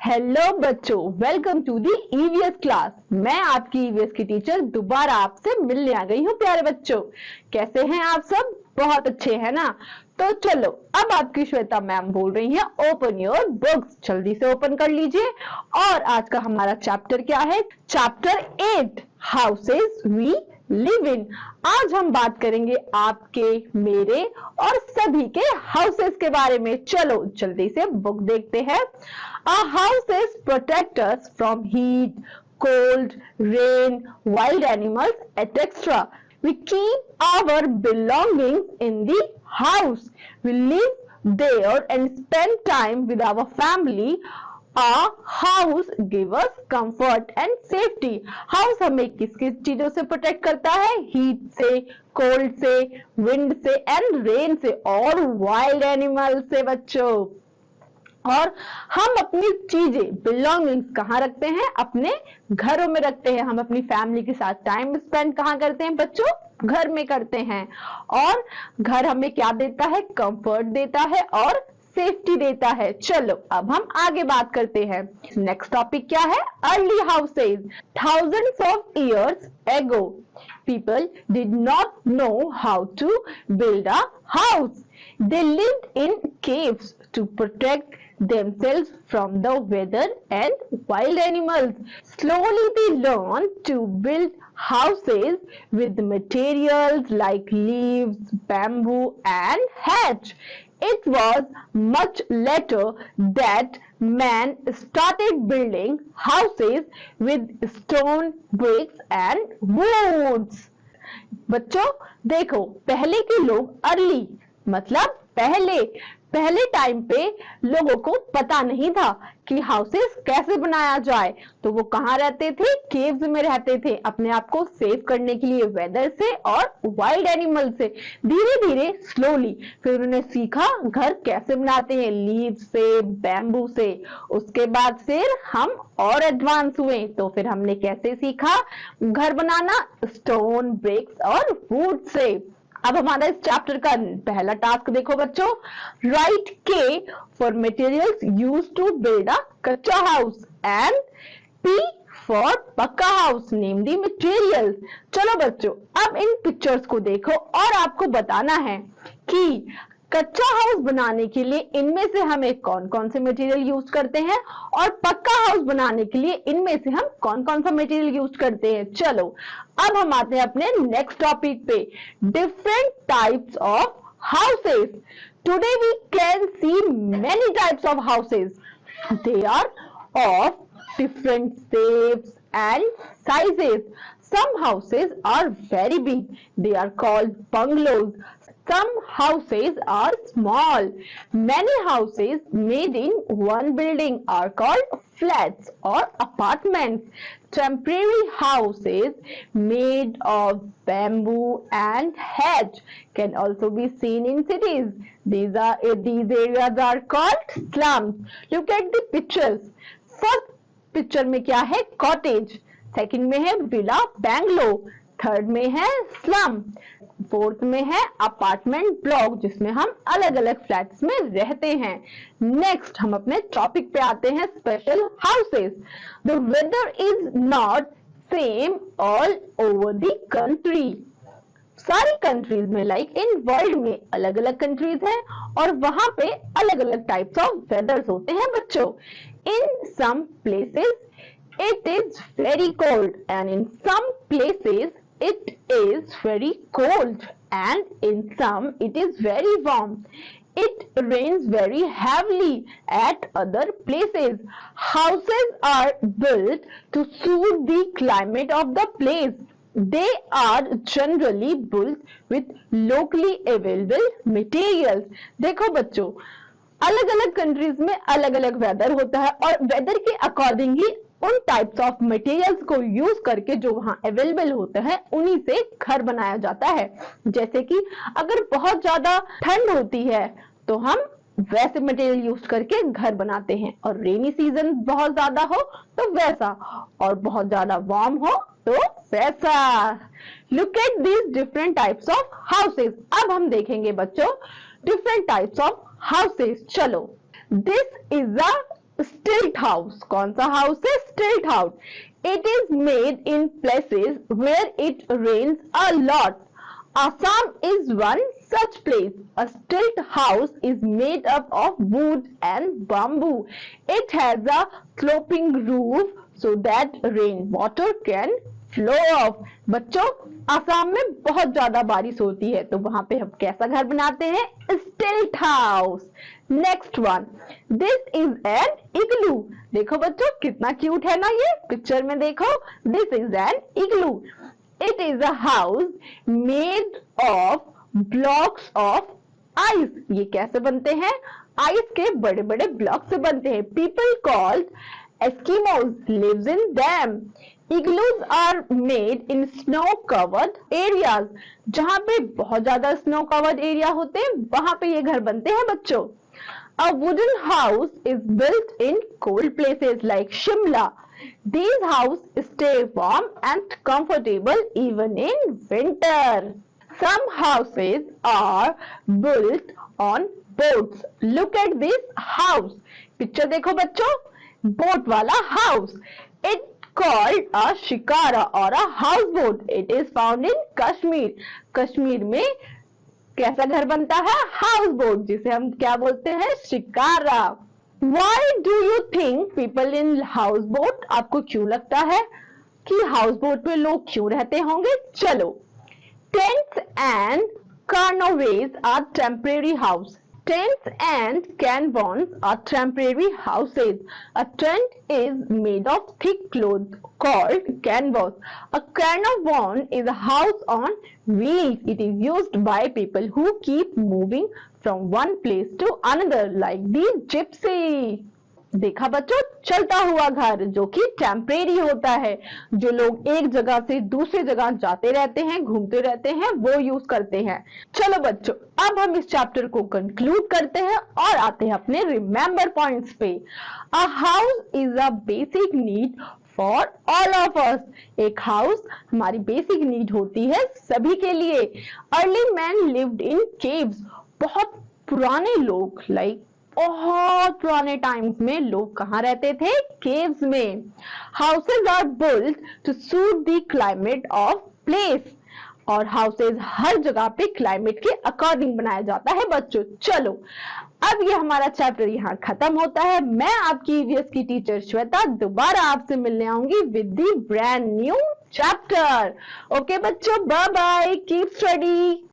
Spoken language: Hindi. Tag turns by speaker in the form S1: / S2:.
S1: हेलो बच्चों, welcome to the EVS class. मैं आपकी ईवीएस की टीचर दोबारा आपसे मिलने आ गई हूँ। प्यारे बच्चों, कैसे हैं आप सब? बहुत अच्छे हैं ना? तो चलो, अब आपकी श्वेता मैम बोल रही हैं ओपन योर बुक्स। जल्दी से ओपन कर लीजिए। और आज का हमारा चैप्टर क्या है? Chapter 8, houses we live in. आज हम बात करेंगे आपके, मेरे और सभी के हाउसेस के बारे में। चलो जल्दी से बुक देखते हैं। Our houses protect us from heat, cold, rain, wild animals, etc. We keep our belongings in the house. We live there and spend time with our family. A house give us comfort and safety. House हमें किस किस चीजों से प्रोटेक्ट करता है? हीट से, कोल्ड से, विंड से एंड रेन से और वाइल्ड एनिमल से बच्चों। और हम अपनी चीजें, बिलोंगिंग्स कहाँ रखते हैं? अपने घरों में रखते हैं। हम अपनी फैमिली के साथ टाइम स्पेंड कहाँ करते हैं बच्चों? घर में करते हैं। और घर हमें क्या देता है? कंफर्ट देता है और सेफ्टी देता है। चलो अब हम आगे बात करते हैं। नेक्स्ट टॉपिक क्या है? Early houses. Thousands of years ago people did not know how to build a house. They lived in caves to protect themselves from the weather and wild animals. Slowly they learned to build houses with materials like leaves, bamboo and thatch. It was much later that man started building houses with stone, bricks and woods. बच्चों देखो, पहले के लोग अर्ली मतलब पहले टाइम पे लोगों को पता नहीं था कि हाउसेस कैसे बनाया जाए। तो वो कहाँ रहते थे? केव्स में रहते थे, अपने आप को सेव करने के लिए वेदर से और वाइल्ड एनिमल से। धीरे धीरे स्लोली फिर उन्होंने सीखा घर कैसे बनाते हैं, लीव से, बैम्बू से। उसके बाद फिर हम और एडवांस हुए, तो फिर हमने कैसे सीखा घर बनाना? स्टोन, ब्रिक्स और वुड से। अब हमारा इस चैप्टर का पहला टास्क देखो बच्चों। Right K for materials used to build a kachcha house and P for pucca house. Name the materials. चलो बच्चों, अब इन पिक्चर्स को देखो और आपको बताना है कि कच्चा हाउस बनाने के लिए इनमें से हमें कौन कौन से मटेरियल यूज करते हैं और पक्का हाउस बनाने के लिए इनमें से हम कौन कौन सा मटेरियल यूज करते हैं। चलो अब हम आते हैं अपने नेक्स्ट टॉपिक पे, different types of houses. Today we can see many types of houses. They are of different shapes and sizes. Some houses are very big. They are called bungalows. Some houses are small. Many houses made in one building are called flats or apartments. Temporary houses made of bamboo and thatch can also be seen in cities. These areas are called slums. Look at the pictures. First picture में क्या है? कॉटेज। सेकंड में है विला बैंगलो। थर्ड में है स्लम। फोर्थ में है अपार्टमेंट ब्लॉक, जिसमें हम अलग अलग फ्लैट्स में रहते हैं। नेक्स्ट हम अपने टॉपिक पे आते हैं, special houses. The weather is not same all over the country. सारी कंट्रीज में, लाइक इन वर्ल्ड में अलग अलग कंट्रीज हैं और वहां पे अलग अलग टाइप्स ऑफ वेदर्स होते हैं बच्चों। In some places it is very cold and in some places it is very cold and in some it is very warm. It rains very heavily at other places. Houses are built to suit the climate of the place. They are generally built with locally available materials. देखो बच्चों, अलग अलग कंट्रीज में अलग अलग वेदर होता है और वेदर के अकॉर्डिंगली उन टाइप्स ऑफ मटेरियल्स को यूज करके जो वहां अवेलेबल होते हैं उन्हीं से घर बनाया जाता है। जैसे कि अगर बहुत ज्यादा ठंड होती है तो हम वैसे मटेरियल यूज करके घर बनाते हैं, और रेनी सीजन बहुत ज्यादा हो तो वैसा, और बहुत ज्यादा वार्म हो तो वैसा। Look at these different types of houses. अब हम देखेंगे बच्चों डिफरेंट टाइप्स ऑफ houses. चलो, this is a stilt house. कौन सा house है? Stilt house. It is made in places where it rains a lot. Assam is one such place. A stilt house is made up of wood and bamboo. It has a sloping roof so that rainwater can flow off. बच्चों, असम में बहुत ज्यादा बारिश होती है तो वहां पे हम कैसा घर बनाते हैं? Stilt house. Next one, this is an igloo. देखो बच्चों कितना क्यूट है ना ये, पिक्चर में देखो. This is an igloo. It is a house made of blocks of ice. ये कैसे बनते हैं? आइस के बड़े बड़े ब्लॉक से बनते हैं. People called Eskimos lives in them. Igloos are made in snow-covered areas. जहां पे बहुत ज्यादा snow covered area होते हैं वहां पे ये घर बनते हैं बच्चों. A wooden house is built in cold places like Shimla. These houses stay warm and comfortable even in winter. Some houses are built on boats. Look at this house. Picture देखो बच्चों, boat वाला house. It called a shikara or a houseboat. It is found in Kashmir. Kashmir में कैसा घर बनता है? Houseboat, जिसे हम क्या बोलते हैं? Shikara. Why do you think people in houseboat? आपको क्यों लगता है कि houseboat में लोग क्यों रहते होंगे? चलो. Tents and canopies are temporary house. Tents and canvons are temporary houses. A tent is made of thick cloth called canvas. A canvon is a house on wheels. It is used by people who keep moving from one place to another, like the gypsy. देखा बच्चों, चलता हुआ घर जो कि टेम्परेरी होता है, जो लोग एक जगह से दूसरी जगह जाते रहते हैं, घूमते रहते हैं, वो यूज करते हैं. चलो बच्चों, अब हम इस चैप्टर को कंक्लूड करते हैं और आते हैं अपने रिमेंबर पॉइंट्स पे. A house is a basic need for all of us. एक हाउस हमारी बेसिक नीड होती है सभी के लिए. Early man lived in caves. बहुत पुराने लोग, बहुत पुराने टाइम्स में लोग कहाँ रहते थे? केव्स में. Houses are built to suit the climate of place. और हाउसेज हर जगह पे क्लाइमेट के अकॉर्डिंग बनाया जाता है बच्चों. चलो, अब ये हमारा चैप्टर यहाँ खत्म होता है. मैं आपकी ईवीएस की टीचर श्वेता दोबारा आपसे मिलने आऊंगी with the brand new chapter. Okay बच्चों, बाय बाय, कीप स्टडी.